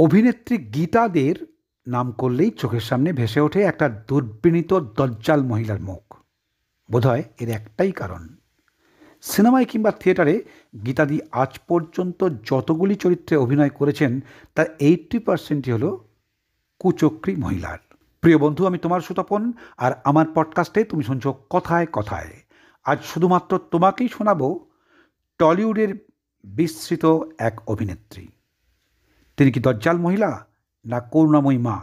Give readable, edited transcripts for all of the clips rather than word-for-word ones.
অভিনেত্রী গীতা দের নাম করলেই চোখের সামনে ভেসে ওঠে একটা দুর্বিনীত দজ্জাল মহিলার মুখ। বোধহয় এর একটাই কারণ, সিনেমায় কিংবা থিয়েটারে গীতাদি আজ পর্যন্ত যতগুলি চরিত্রে অভিনয় করেছেন তার 80% হলো কুচক্রী মহিলার। প্রিয় বন্ধু, আমি তোমার সুতপন, আর আমার পডকাস্টে তুমি শুনছো কথায় কথায়। আজ শুধুমাত্র তোমাকেই শোনাবো টলিউডের বিস্মৃত এক অভিনেত্রী। তিনি কি দজ্জাল মহিলা না করুণাময়ী মা?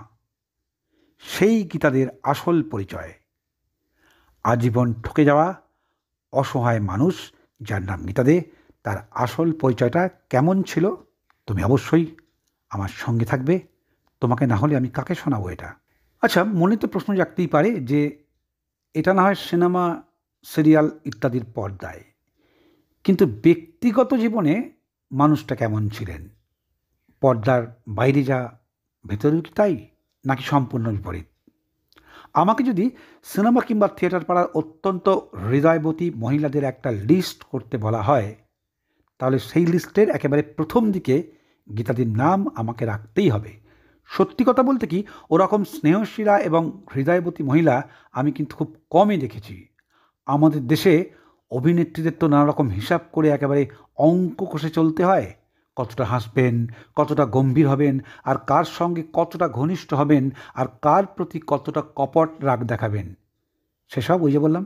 সেই গীতাদের আসল পরিচয়। আজীবন ঠকে যাওয়া অসহায় মানুষ যার নাম গীতা দে, তার আসল পরিচয়টা কেমন ছিল? তুমি অবশ্যই আমার সঙ্গে থাকবে। তোমাকে না হলে আমি কাকে শোনাবো এটা? আচ্ছা, মনে তো প্রশ্ন জাগতেই পারে যে এটা না হয় সিনেমা, সিরিয়াল ইত্যাদির পর্দায়, কিন্তু ব্যক্তিগত জীবনে মানুষটা কেমন ছিলেন? পর্দার বাইরে যা, ভেতরেও কি তাই, নাকি সম্পূর্ণ বিপরীত? আমাকে যদি সিনেমা কিংবা থিয়েটার পাড়ার অত্যন্ত হৃদয়বতী মহিলাদের একটা লিস্ট করতে বলা হয়, তাহলে সেই লিস্টের একেবারে প্রথম দিকে গীতাদির নাম আমাকে রাখতেই হবে। সত্যি কথা বলতে কি, ওরকম স্নেহশীলা এবং হৃদয়বতী মহিলা আমি কিন্তু খুব কমই দেখেছি। আমাদের দেশে অভিনেত্রীদের তো নানা রকম হিসাব করে একেবারে অঙ্ক কষে চলতে হয়। কতটা হাসবেন, কতটা গম্ভীর হবেন, আর কার সঙ্গে কতটা ঘনিষ্ঠ হবেন, আর কার প্রতি কতটা কপট রাগ দেখাবেন, সেসব ওই যে বললাম,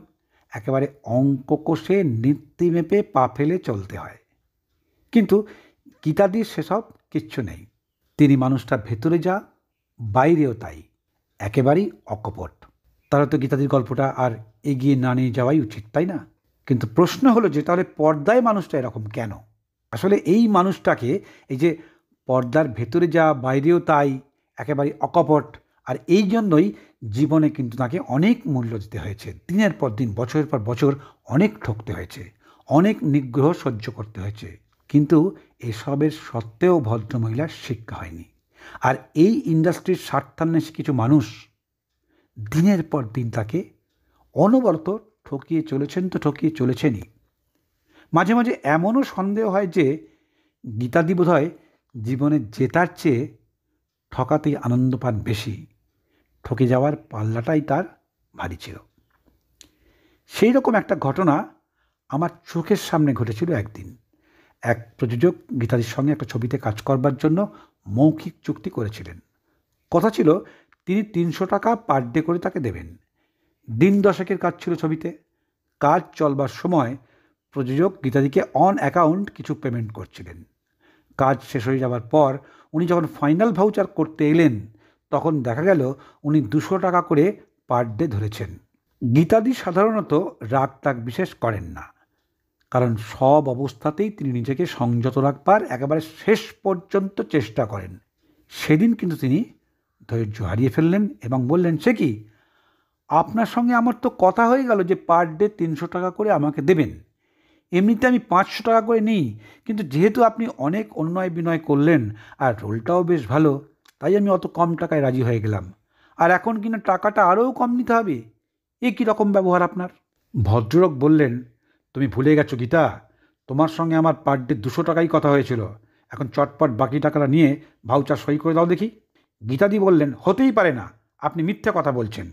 একেবারে অঙ্ক কষে নীতি মেপে পা ফেলে চলতে হয়। কিন্তু গীতাদির সেসব কিচ্ছু নেই। তিনি মানুষটার ভেতরে যা, বাইরেও তাই, একেবারেই অকপট। তাহলে তো গীতাদির গল্পটা আর এগিয়ে না নিয়ে যাওয়াই উচিত, তাই না? কিন্তু প্রশ্ন হলো যে তাহলে পর্দায় মানুষটা এরকম কেন? আসলে এই মানুষটাকে, এই যে পর্দার ভেতরে যা বাইরেও তাই, একেবারে অকপট, আর এই জন্যই জীবনে কিন্তু তাকে অনেক মূল্য দিতে হয়েছে। দিনের পর দিন, বছরের পর বছর অনেক ঠকতে হয়েছে, অনেক নিগ্রহ সহ্য করতে হয়েছে। কিন্তু এসবের সত্ত্বেও ভদ্রমহিলার শিক্ষা হয়নি। আর এই ইন্ডাস্ট্রির স্বার্থান্বেষী কিছু মানুষ দিনের পর দিন তাকে অনবরত ঠকিয়ে চলেছেন, তো ঠকিয়ে চলেছেনই। মাঝে মাঝে এমনও সন্দেহ হয় যে গীতাদি বোধহয় জীবনে জেতার চেয়ে ঠকাতেই আনন্দ পান বেশি। ঠকে যাওয়ার পাল্লাটাই তার ভারী ছিল। সেই রকম একটা ঘটনা আমার চোখের সামনে ঘটেছিল একদিন। এক প্রযোজক গীতাদির সঙ্গে একটা ছবিতে কাজ করবার জন্য মৌখিক চুক্তি করেছিলেন। কথা ছিল তিনি 300 টাকা পার ডে করে তাকে দেবেন। দিন 10 কাজ ছিল ছবিতে। কাজ চলবার সময় প্রযোজক গীতাদিকে অন অ্যাকাউন্ট কিছু পেমেন্ট করছিলেন। কাজ শেষ হয়ে যাওয়ার পর উনি যখন ফাইনাল ভাউচার করতে এলেন, তখন দেখা গেল উনি 200 টাকা করে পার ডে ধরেছেন। গীতাদি সাধারণত রাগ টাগ বিশেষ করেন না, কারণ সব অবস্থাতেই তিনি নিজেকে সংযত রাখবার একেবারে শেষ পর্যন্ত চেষ্টা করেন। সেদিন কিন্তু তিনি ধৈর্য হারিয়ে ফেললেন এবং বললেন, সে কি, আপনার সঙ্গে আমার তো কথা হয়ে গেল যে পার ডে 300 টাকা করে আমাকে দেবেন। এমনিতে আমি 500 টাকা করে নিই, কিন্তু যেহেতু আপনি অনেক অন্যায় বিনয় করলেন আর রোলটাও বেশ ভালো, তাই আমি অত কম টাকায় রাজি হয়ে গেলাম। আর এখন কিনা টাকাটা আরও কম নিতে হবে? এ কী রকম ব্যবহার আপনার? ভদ্রলোক বললেন, তুমি ভুলে গেছো গীতা, তোমার সঙ্গে আমার পার ডে 200 টাকাই কথা হয়েছিল। এখন চটপট বাকি টাকাটা নিয়ে ভাউচার সই করে দাও দেখি। গীতাদি বললেন, হতেই পারে না, আপনি মিথ্যে কথা বলছেন।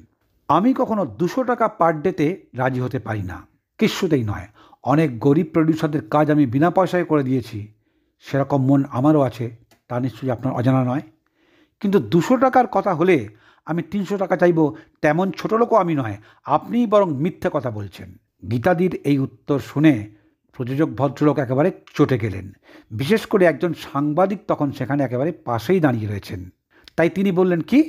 আমি কখনো 200 টাকা পার ডেতে রাজি হতে পারি না, কিছুতেই নয়। অনেক গরিব প্রডিউসারদের কাজ আমি বিনা পয়সায় করে দিয়েছি, সেরকম মন আমারও আছে, তা নিশ্চয়ই আপনার অজানা নয়। কিন্তু 200 টাকার কথা হলে আমি 300 টাকা চাইব, তেমন ছোটো লোকও আমি নয়। আপনিই বরং মিথ্যে কথা বলছেন। গীতাদির এই উত্তর শুনে প্রযোজক ভদ্রলোক একেবারে চটে গেলেন। বিশেষ করে একজন সাংবাদিক তখন সেখানে একেবারে পাশেই দাঁড়িয়ে রয়েছেন। তাই তিনি বললেন, কি,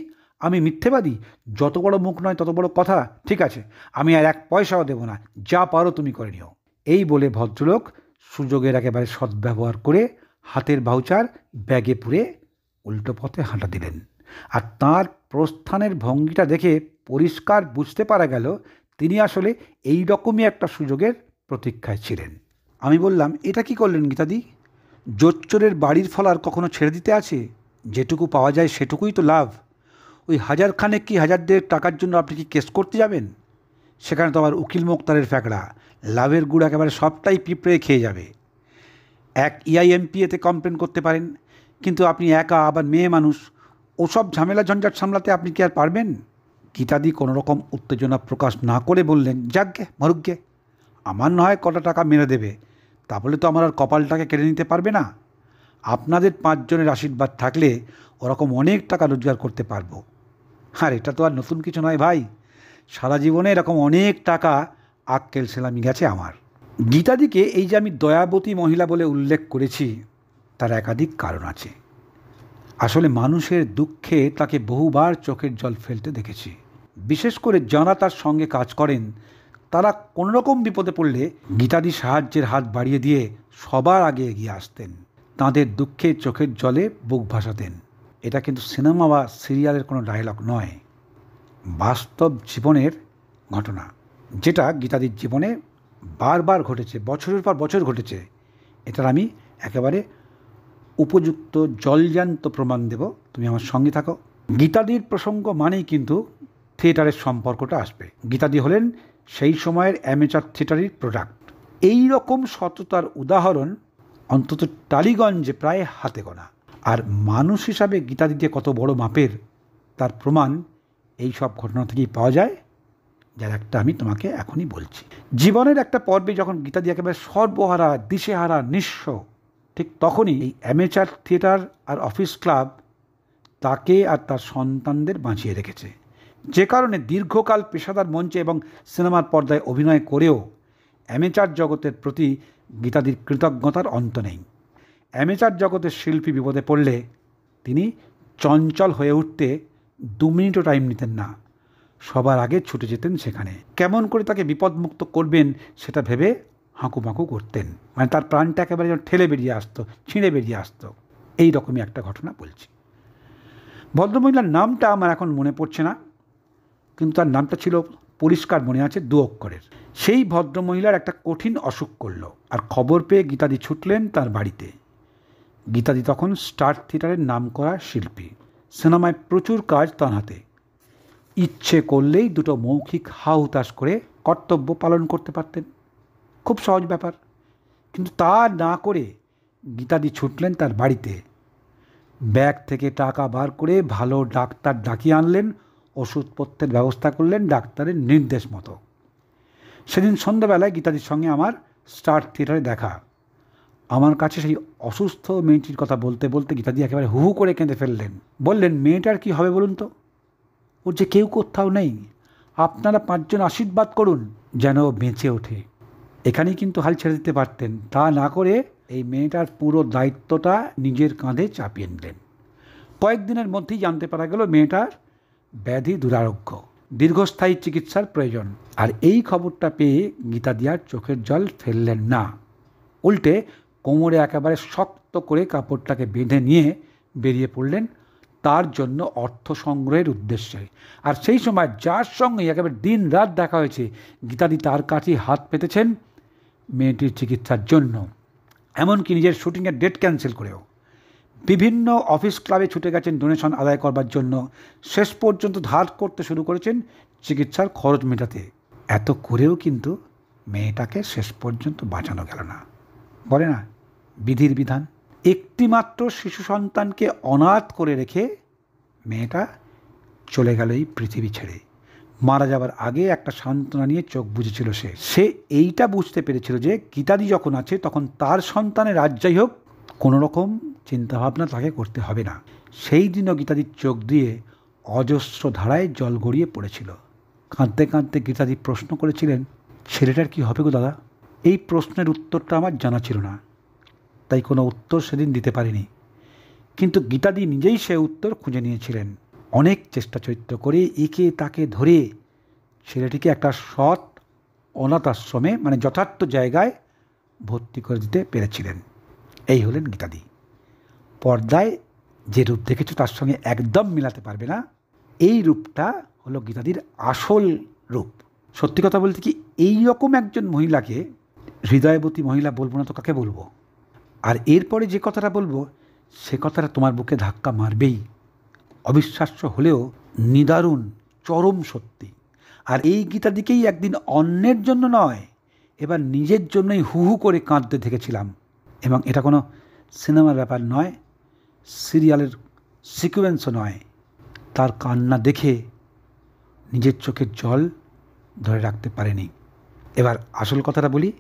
আমি মিথ্যেবাদী? যত বড় মুখ নয় তত বড় কথা। ঠিক আছে, আমি আর 1 পয়সাও দেব না, যা পারো তুমি করে নিও। এই বলে ভদ্রলোক সুযোগের একেবারে সদ্ব্যবহার করে হাতের ভাউচার ব্যাগে পুরে উল্টো পথে হাঁটা দিলেন। আর তাঁর প্রস্থানের ভঙ্গিটা দেখে পরিষ্কার বুঝতে পারা গেল তিনি আসলে এই রকমই একটা সুযোগের প্রতীক্ষায় ছিলেন। আমি বললাম, এটা কি করলেন গীতাদি? জোচ্চোরের বাড়ির ফল আর কখনো ছেড়ে দিতে আছে? যেটুকু পাওয়া যায় সেটুকুই তো লাভ। ওই 1000 খানেক কি 1000 টাকার জন্য আপনি কি কেস করতে যাবেন? সেখানে তো আবার উকিল মোক্তারের ফ্যাকড়া, লাভের গুড় একেবারে সবটাই পিঁপড়ে খেয়ে যাবে। এক EIMPAতে কমপ্লেন করতে পারেন, কিন্তু আপনি একা, আবার মেয়ে মানুষ, ওসব ঝামেলা ঝঞ্ঝাট সামলাতে আপনি কি আর পারবেন? গীতাদি কোনো রকম উত্তেজনা প্রকাশ না করে বললেন, যাকগে মরুকগে, আমার না হয় কটা টাকা মেরে দেবে, তা বলে তো আমার আর কপালটাকে কেড়ে নিতে পারবে না। আপনাদের 5 জনের আশীর্বাদ থাকলে ওরকম অনেক টাকা রোজগার করতে পারবো। আর এটা তো আর নতুন কিছু নয় ভাই, সারা জীবনে এরকম অনেক টাকা আক্কেল সেলামি গেছে আমার। গীতাদিকে এই যে আমি দয়াবতী মহিলা বলে উল্লেখ করেছি, তার একাধিক কারণ আছে। আসলে মানুষের দুঃখে তাকে বহুবার চোখের জল ফেলতে দেখেছি। বিশেষ করে যাঁরা তার সঙ্গে কাজ করেন, তারা কোনোরকম বিপদে পড়লে গীতাদি সাহায্যের হাত বাড়িয়ে দিয়ে সবার আগে এগিয়ে আসতেন, তাঁদের দুঃখে চোখের জলে বুক ভাসাতেন। এটা কিন্তু সিনেমা বা সিরিয়ালের কোনো ডায়লগ নয়, বাস্তব জীবনের ঘটনা, যেটা গীতাদির জীবনে বারবার ঘটেছে, বছরের পর বছর ঘটেছে। এটার আমি একেবারে উপযুক্ত জলজান্ত প্রমাণ দেব, তুমি আমার সঙ্গে থাকো। গীতাদির প্রসঙ্গ মানেই কিন্তু থিয়েটারের সম্পর্কটা আসবে। গীতাদি হলেন সেই সময়ের অ্যামেচার থিয়েটারের প্রোডাক্ট। এই রকম সততার উদাহরণ অন্তত টালিগঞ্জে প্রায় হাতে গোনা। আর মানুষ হিসাবে গীতাদি যে কত বড় মাপের, তার প্রমাণ এই সব ঘটনা থেকেই পাওয়া যায়, যার একটা আমি তোমাকে এখনই বলছি। জীবনের একটা পর্বে যখন গীতাদি একেবারে সর্বহারা, দিশেহারা, নিঃস্ব, ঠিক তখনই এই অ্যামেচার থিয়েটার আর অফিস ক্লাব তাকে আর তার সন্তানদের বাঁচিয়ে রেখেছে। যে কারণে দীর্ঘকাল পেশাদার মঞ্চে এবং সিনেমার পর্দায় অভিনয় করেও অ্যামেচার জগতের প্রতি গীতাদির কৃতজ্ঞতার অন্ত নেই। অ্যামেচার জগতের শিল্পী বিপদে পড়লে তিনি চঞ্চল হয়ে উঠতে 2 মিনিটও টাইম নিতেন না, সবার আগে ছুটে যেতেন সেখানে। কেমন করে তাকে বিপদমুক্ত করবেন সেটা ভেবে হাঁকুপাঁকু করতেন, মানে তার প্রাণটা একেবারে যেন ঠেলে বেরিয়ে আসতো, ছিঁড়ে বেরিয়ে আসতো। এই রকমই একটা ঘটনা বলছি। ভদ্রমহিলার নামটা আমার এখন মনে পড়ছে না, কিন্তু তার নামটা ছিল পরিষ্কার মনে আছে, 2 অক্ষরের। সেই ভদ্রমহিলার একটা কঠিন অসুখ করলো, আর খবর পেয়ে গীতাদি ছুটলেন তার বাড়িতে। গীতাদি তখন স্টার থিয়েটারের নামকরা শিল্পী, সিনেমায় প্রচুর কাজ তার হাতে। ইচ্ছে করলেই 2টো মৌখিক হা হুতাশ করে কর্তব্য পালন করতে পারতেন, খুব সহজ ব্যাপার। কিন্তু তা না করে গীতাদি ছুটলেন তার বাড়িতে, ব্যাগ থেকে টাকা বার করে ভালো ডাক্তার ডাকিয়ে আনলেন, ওষুধপত্রের ব্যবস্থা করলেন ডাক্তারের নির্দেশ মতো। সেদিন সন্ধ্যাবেলায় গীতাদির সঙ্গে আমার স্টার থিয়েটারে দেখা। আমার কাছে সেই অসুস্থ মেয়েটির কথা বলতে বলতে গীতাদি একেবারে হু হু করে কেঁদে ফেললেন। বললেন, মেয়েটার কি হবে বলুন তো? ওর যে কেউ কোথাও নেই, আপনারা 5 জন আশীর্বাদ করুন যেন ও বেঁচে ওঠে। এখানেই কিন্তু হাল ছেড়ে দিতে পারতেন, তা না করে এই মেয়েটার পুরো দায়িত্বটা নিজের কাঁধে চাপিয়ে নিলেন। কয়েকদিনের মধ্যেই জানতে পারা গেল মেয়েটার ব্যাধি দুরারোগ্য, দীর্ঘস্থায়ী চিকিৎসার প্রয়োজন। আর এই খবরটা পেয়ে গীতাদি আর চোখের জল ফেললেন না, উল্টে কোমরে একেবারে শক্ত করে কাপড়টাকে বেঁধে নিয়ে বেরিয়ে পড়লেন তার জন্য অর্থ সংগ্রহের উদ্দেশ্যে। আর সেই সময় যার সঙ্গে একেবারে দিন রাত দেখা হয়েছে, গীতাদি তার কাছেই হাত পেতেছেন মেয়েটির চিকিৎসার জন্য, এমনকি নিজের শুটিংয়ের ডেট ক্যান্সেল করেও। বিভিন্ন অফিস ক্লাবে ছুটে গেছেন ডোনেশন আদায় করবার জন্য, শেষ পর্যন্ত ধার করতে শুরু করেছেন চিকিৎসার খরচ মেটাতে। এত করেও কিন্তু মেয়েটাকে শেষ পর্যন্ত বাঁচানো গেল না। বলে না, বিধির বিধান। একটিমাত্র শিশু সন্তানকে অনাথ করে রেখে মেয়েটা চলে গেল এই পৃথিবী ছেড়ে। মারা যাবার আগে একটা সান্ত্বনা নিয়ে চোখ বুঝেছিল সে এইটা বুঝতে পেরেছিল যে গীতাদি যখন আছে তখন তার সন্তানের রাজ্যাই হোক, কোনো রকম চিন্তাভাবনা তাকে করতে হবে না। সেই দিনও গীতাদির চোখ দিয়ে অজস্র ধারায় জল গড়িয়ে পড়েছিল। কাঁদতে কাঁদতে গীতাদি প্রশ্ন করেছিলেন, ছেলেটার কি হবে গো দাদা? এই প্রশ্নের উত্তরটা আমার জানা ছিল না, তাই কোনো উত্তর সেদিন দিতে পারিনি। কিন্তু গীতাদি নিজেই সে উত্তর খুঁজে নিয়েছিলেন। অনেক চেষ্টা চরিত্র করে একে তাকে ধরে ছেলেটিকে একটা সৎ অনাথ আশ্রমে, মানে যথার্থ জায়গায় ভর্তি করে দিতে পেরেছিলেন। এই হলেন গীতাদি। পর্দায় যে রূপ দেখেছো তার সঙ্গে একদম মেলাতে পারবে না, এই রূপটা হলো গীতাদির আসল রূপ। সত্যি কথা বলতে কি, এই রকম একজন মহিলাকে হৃদয়বতী মহিলা বলবো না তো কাকে বলবো? আর এরপরে যে কথাটা বলবো সে কথাটা তোমার বুকে ধাক্কা মারবেই, অবিশ্বাস্য হলেও নিদারুণ, চরম সত্যি। আর এই গীতাদিকেই একদিন অন্যের জন্য নয়, এবার নিজের জন্যই হু হু করে কাঁদতে দেখেছিলাম। এবং এটা কোনো সিনেমার ব্যাপার নয়, সিরিয়ালের সিকোয়েন্সও নয়। তার কান্না দেখে নিজের চোখের জল ধরে রাখতে পারেনি। এবার আসল কথাটা বলি,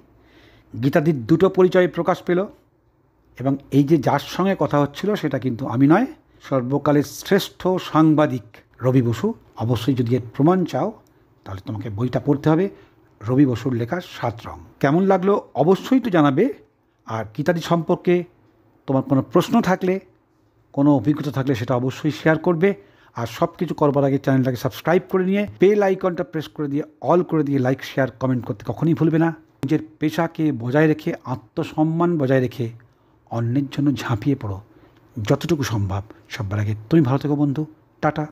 গীতাদির দুটো পরিচয় প্রকাশ পেল, এবং এই যে যার সঙ্গে কথা হচ্ছিল সেটা কিন্তু আমি নয়, সর্বকালের শ্রেষ্ঠ সাংবাদিক রবি বসু। অবশ্যই যদি এর প্রমাণ চাও তাহলে তোমাকে বইটা পড়তে হবে, রবি বসুর লেখা 7 রং। কেমন লাগলো অবশ্যই তো জানাবে। আর গীতাদি সম্পর্কে তোমার কোনো প্রশ্ন থাকলে, কোনো অভিজ্ঞতা থাকলে সেটা অবশ্যই শেয়ার করবে। আর সব কিছু করবার আগে চ্যানেলটাকে সাবস্ক্রাইব করে নিয়ে বেল আইকনটা প্রেস করে দিয়ে অল করে দিয়ে লাইক শেয়ার কমেন্ট করতে কখনই ভুলবে না। নিজের পেশাকে বজায় রেখে, আত্মসম্মান বজায় রেখে অন্যের জন্য ঝাঁপিয়ে পড়ো যতটুকু সম্ভব। সবার আগে তুমি ভালো থেকো বন্ধু। টাটা।